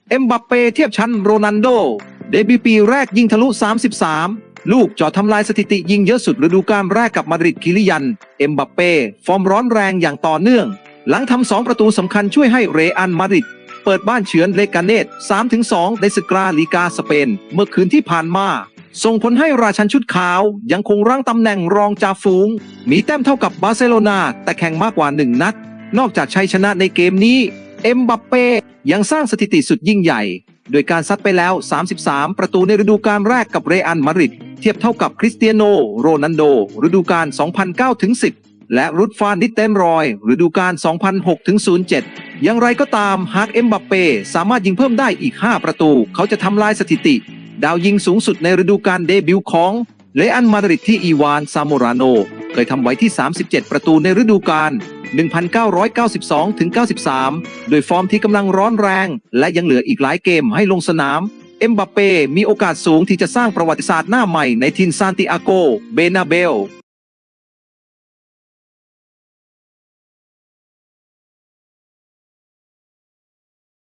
เอ็มบัปเป้เทียบชั้นโรนัลโดเดบิวต์ปีแรกยิงทะลุ33ลูกจ่อทำลายสถิติยิงเยอะสุดฤดูกาลแรกกับมาดริดคิลิยันเอ็มบัปเป้ฟอร์มร้อนแรงอย่างต่อเนื่องหลังทำ2ประตูสำคัญช่วยให้เรอัลมาดริดเปิดบ้านเฉือนเลกาเนต 3-2 ในศึกลาลีกาสเปนเมื่อคืนที่ผ่านมาส่งผลให้ราชันชุดขาวยังคงรั้งตำแหน่งรองจ่าฝูงมีแต้มเท่ากับบาร์เซโลนาแต่แข่งมากกว่า1นัดนอกจากชัยชนะในเกมนี้เอ็มบัปเป้ยังสร้างสถิติสุดยิ่งใหญ่โดยการซัดไปแล้ว33ประตูในฤดูกาลแรกกับเรอัลมาดริดเทียบเท่ากับคริสเตียโนโรนัลโดฤดูกาล 2009-10 และรุดฟานนิสเตนรอยฤดูกาล 2006-07 อย่างไรก็ตามหากเอ็มบัปเป้สามารถยิงเพิ่มได้อีก5ประตูเขาจะทำลายสถิติดาวยิงสูงสุดในฤดูกาลเดบิวต์ของเรอัลมาดริดที่อีวานซาโมราโนเคยทำไว้ที่37ประตูในฤดูกาล 1992-93 โดยฟอร์มที่กำลังร้อนแรงและยังเหลืออีกหลายเกมให้ลงสนามเอ็มบัปเป้มีโอกาสสูงที่จะสร้างประวัติศาสตร์หน้าใหม่ในทินซานติอาโกเบนาเบล